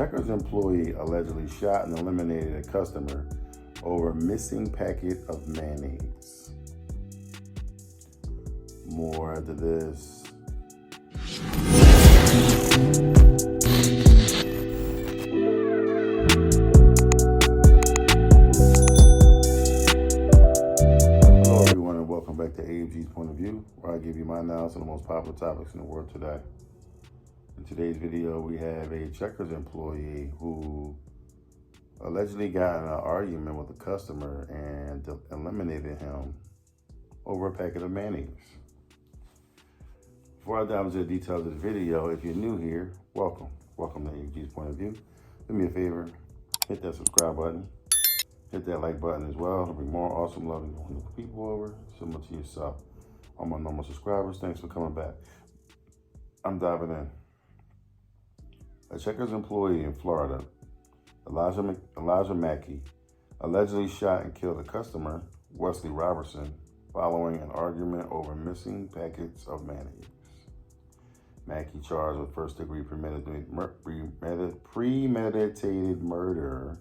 Checkers employee allegedly shot and eliminated a customer over a missing packet of mayonnaise. More after this. Hello everyone and welcome back to AFG's Point of View, where I give you my analysis on the most popular topics in the world today. In today's video, we have a Checkers employee who allegedly got in an argument with a customer and eliminated him over a packet of mayonnaise. Before I dive into the details of the video, if you're new here, welcome. Welcome to AFG's Point of View. Do me a favor, hit that subscribe button, hit that like button as well to bring more awesome, loving, wonderful people over, similar to yourself. All my normal subscribers, thanks for coming back. I'm diving in. A Checkers employee in Florida, Elijah Mackey, allegedly shot and killed a customer, Wesley Robertson, following an argument over missing packets of mayonnaise. Mackey, charged with first-degree premeditated murder,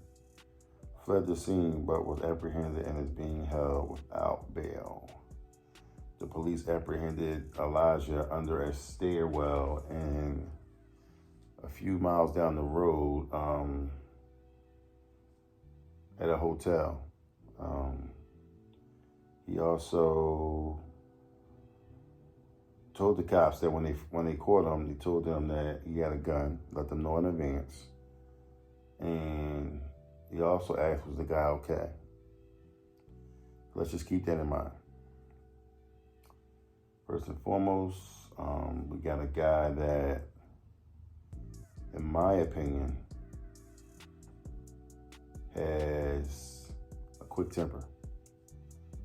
fled the scene but was apprehended and is being held without bail. The police apprehended Elijah under a stairwell in a few miles down the road at a hotel. He also told the cops that when they caught him, he told them that he had a gun, let them know in advance. And he also asked, was the guy okay? Let's just keep that in mind. First and foremost, we got a guy that, in my opinion, has a quick temper.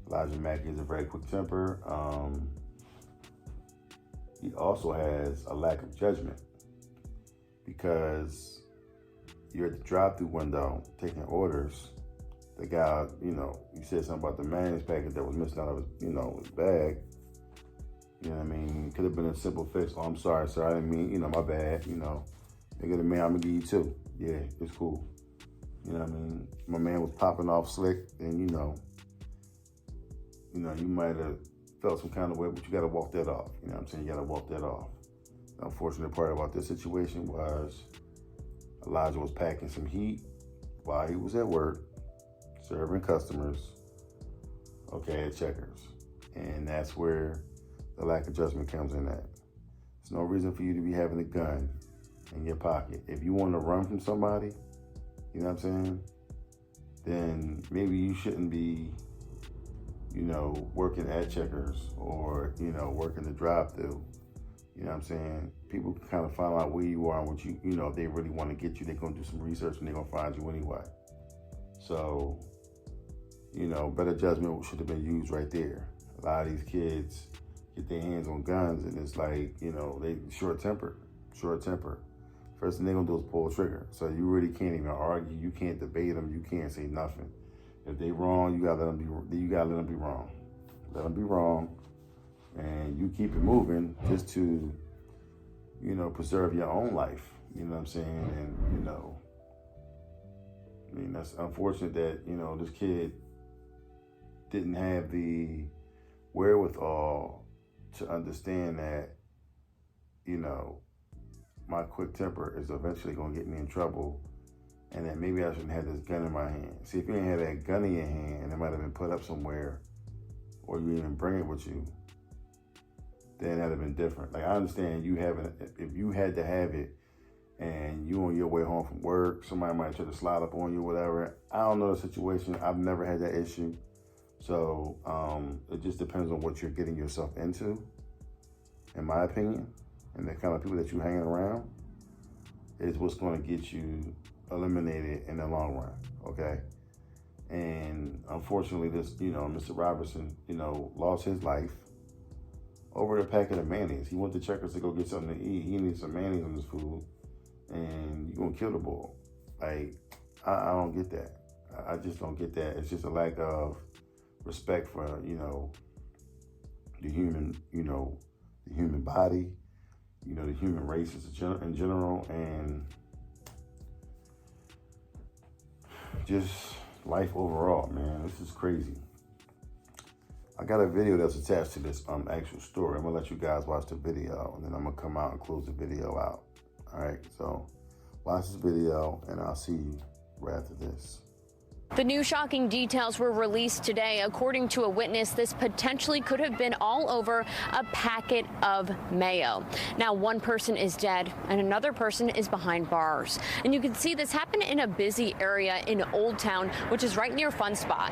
Elijah Mackey is a very quick temper. He also has a lack of judgment because you're at the drive-thru window taking orders. The guy, you said something about the mayonnaise packet that was missing out of his, his bag. You know what I mean? It could have been a simple fix. Oh, I'm sorry, sir. I didn't mean, my bad. Nigga, the man, I'm gonna give you two. Yeah, it's cool. You know what I mean? My man was popping off slick, and you might have felt some kind of way, but you gotta walk that off. You know what I'm saying? You gotta walk that off. The unfortunate part about this situation was Elijah was packing some heat while he was at work, serving customers, at Checkers. And that's where the lack of judgment comes in at. There's no reason for you to be having a gun in your pocket. If you want to run from somebody, you know what I'm saying, then maybe you shouldn't be, working at Checkers or, working the drive-thru. You know what I'm saying? People can kind of find out where you are and what you, if they really want to get you, they're going to do some research and they're going to find you anyway. So, better judgment should have been used right there. A lot of these kids get their hands on guns and it's like, they short-tempered. First thing they're going to do is pull a trigger. So you really can't even argue. You can't debate them. You can't say nothing. If they wrong, you got to let them be wrong. Let them be wrong. And you keep it moving just to, preserve your own life. You know what I'm saying? And, that's unfortunate that, this kid didn't have the wherewithal to understand that, my quick temper is eventually going to get me in trouble and that maybe I shouldn't have this gun in my hand. See, if you didn't have that gun in your hand and it might have been put up somewhere or you didn't even bring it with you, then that'd have been different. Like, I understand if you had to have it and you on your way home from work, somebody might try to slide up on you or whatever. I don't know the situation. I've never had that issue. So it just depends on what you're getting yourself into, in my opinion. And the kind of people that you're hanging around is what's going to get you eliminated in the long run, okay? And unfortunately, this, Mr. Robertson, lost his life over a packet of mayonnaise. He went to Checkers to go get something to eat. He needed some mayonnaise on his food, and you're going to kill the boy. Like, I don't get that. I just don't get that. It's just a lack of respect for, the human, the human body, the human race in general. And just life overall, man. This is crazy. I got a video that's attached to this actual story. I'm gonna let you guys watch the video, and then I'm gonna come out and close the video out. All right, so watch this video, and I'll see you right after this. The new shocking details were released today. According to a witness, this potentially could have been all over a packet of mayo. Now, one person is dead and another person is behind bars. And you can see this happen in a busy area in Old Town, which is right near Fun Spot.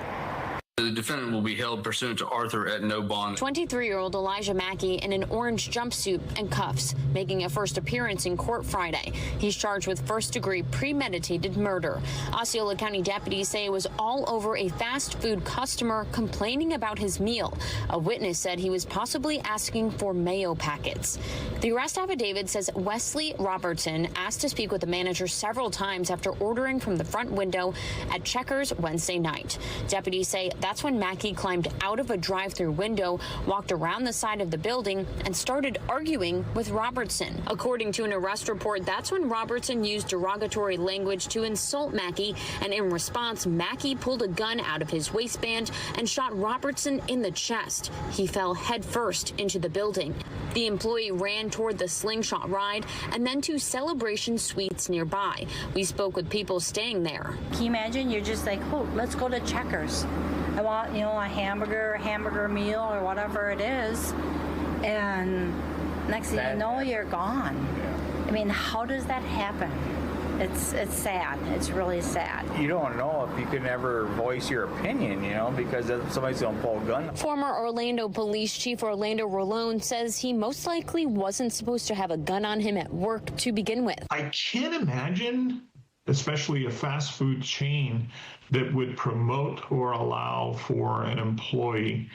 The defendant will be held pursuant to Arthur at no bond. 23-year-old Elijah Mackey in an orange jumpsuit and cuffs, making a first appearance in court Friday. He's charged with first-degree premeditated murder. Osceola County deputies say it was all over a fast food customer complaining about his meal. A witness said he was possibly asking for mayo packets. The arrest affidavit says Wesley Robertson asked to speak with the manager several times after ordering from the front window at Checkers Wednesday night. Deputies say that's when Mackey climbed out of a drive-thru window, walked around the side of the building, and started arguing with Robertson. According to an arrest report, that's when Robertson used derogatory language to insult Mackey, and in response, Mackey pulled a gun out of his waistband and shot Robertson in the chest. He fell headfirst into the building. The employee ran toward the slingshot ride and then to Celebration Suites nearby. We spoke with people staying there. Can you imagine? You're just like, oh, let's go to Checkers. I want, a hamburger meal or whatever it is. And next thing you know, you're gone. I mean, how does that happen? It's sad. It's really sad. You don't know if you can ever voice your opinion, because somebody's going to pull a gun. Former Orlando Police Chief Orlando Rolone says he most likely wasn't supposed to have a gun on him at work to begin with. I can't imagine, especially a fast food chain, that would promote or allow for an employee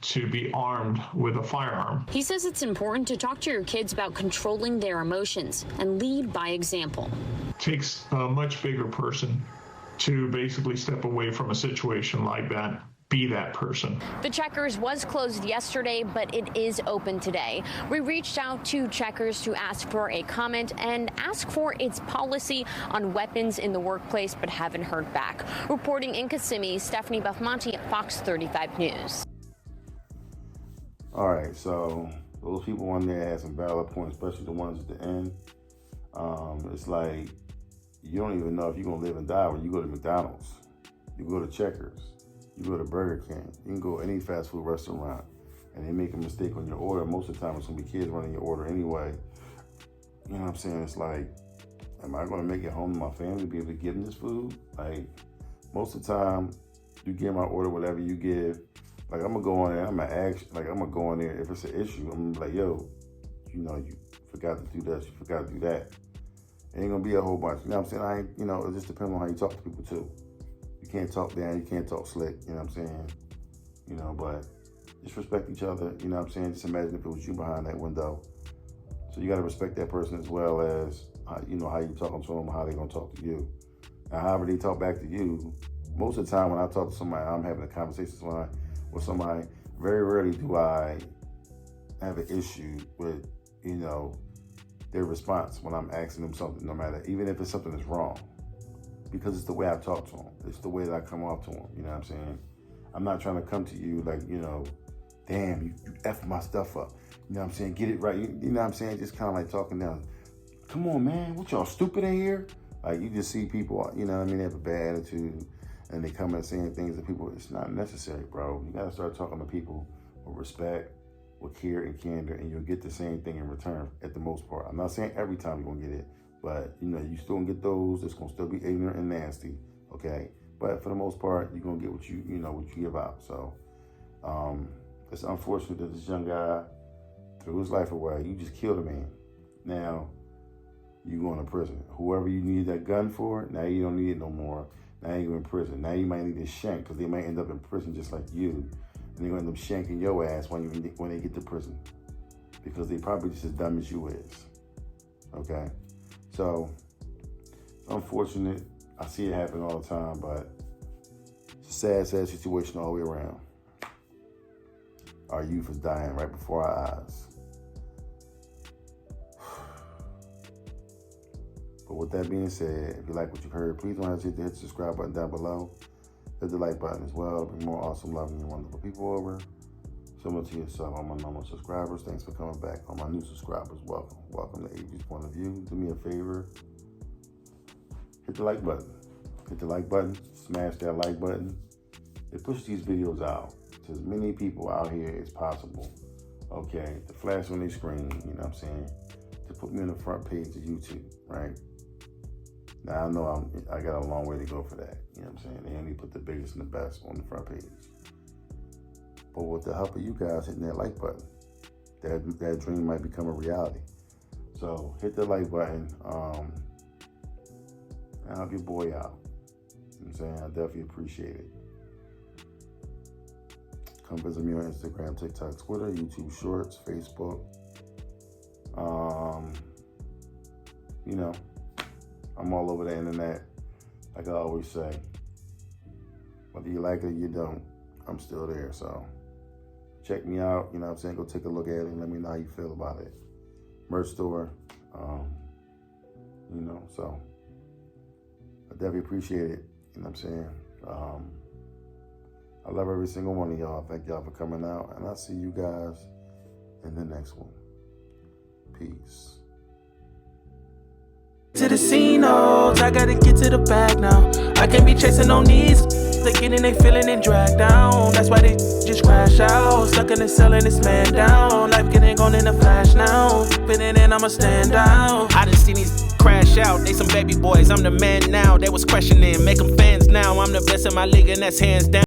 to be armed with a firearm. He says it's important to talk to your kids about controlling their emotions and lead by example. It takes a much bigger person to basically step away from a situation like that. Be that person. The Checkers was closed yesterday, but it is open today. We reached out to Checkers to ask for a comment and ask for its policy on weapons in the workplace, but haven't heard back. Reporting in Kissimmee, Stephanie Buffmonti, Fox 35 News. All right, so those people on there had some valid points, especially the ones at the end. It's like you don't even know if you're gonna live and die when you go to McDonald's, you go to Checkers, you go to Burger King, you can go any fast food restaurant, and they make a mistake on your order. Most of the time, it's gonna be kids running your order anyway. You know what I'm saying? It's like, am I gonna make it home to my family to be able to give them this food? Like, most of the time, you give my order, whatever you give. Like, I'm gonna go in there, I'm gonna go in there, if it's an issue, I'm gonna be like, yo, you forgot to do this, you forgot to do that. It ain't gonna be a whole bunch, you know what I'm saying? It just depends on how you talk to people too. You can't talk down, you can't talk slick, you know what I'm saying? But just respect each other, you know what I'm saying? Just imagine if it was you behind that window. So you gotta respect that person as well as, how you talking to them, how they gonna talk to you. And however they talk back to you, most of the time when I talk to somebody, I'm having a conversation with somebody, very rarely do I have an issue with, their response when I'm asking them something, no matter, even if it's something that's wrong. Because it's the way I talk to them. It's the way that I come off to them, you know what I'm saying? I'm not trying to come to you like, damn, you F my stuff up. You know what I'm saying? Get it right. You know what I'm saying? Just kind of like talking down. Come on, man, what y'all stupid in here? Like, you just see people, they have a bad attitude, and they come and saying things that people, it's not necessary, bro. You gotta start talking to people with respect, with care and candor, and you'll get the same thing in return at the most part. I'm not saying every time you're gonna get it, but you still gonna get those that's gonna still be ignorant and nasty, okay? But for the most part, you're gonna get what you give out. So it's unfortunate that this young guy threw his life away. You just killed a man. Now you going to prison. Whoever you need that gun for, now you don't need it no more. Now you're in prison. Now you might need a shank, because they might end up in prison just like you. And they're going to end up shanking your ass when they get to prison, because they probably just as dumb as you is. Okay? So, it's unfortunate. I see it happen all the time, but it's a sad, sad situation all the way around. Our youth is dying right before our eyes. But with that being said, if you like what you've heard, please don't hesitate to hit the subscribe button down below. Hit the like button as well. Bring more awesome, loving, and wonderful people over. Similar to yourself, all my normal subscribers, thanks for coming back. All my new subscribers, welcome. Welcome to AG's Point of View. Do me a favor. Hit the like button. Hit the like button. Smash that like button. It pushes these videos out to as many people out here as possible. Okay, to flash on their screen, you know what I'm saying? To put me on the front page of YouTube, right? Now I know I got a long way to go for that. You know what I'm saying? They only put the biggest and the best on the front page. But with the help of you guys hitting that like button, that dream might become a reality. So hit the like button. And help your boy out. You know what I'm saying? I definitely appreciate it. Come visit me on Instagram, TikTok, Twitter, YouTube Shorts, Facebook. You know, I'm all over the internet, like I always say. Whether you like it or you don't, I'm still there. So check me out, you know what I'm saying? Go take a look at it and let me know how you feel about it. Merch store, you know, so I definitely appreciate it, you know what I'm saying? I love every single one of y'all. Thank y'all for coming out, and I'll see you guys in the next one. Peace. To the scene, oh, I gotta get to the bag now. I can't be chasing on these. They getting, they feeling and dragged down. That's why they just crash out. Stuck in the cell and it's man down. Life getting gone in a flash now. Spinning and I'ma stand out. I done seen these crash out. They some baby boys. I'm the man now. They was questioning, make them fans now. I'm the best in my league and that's hands down.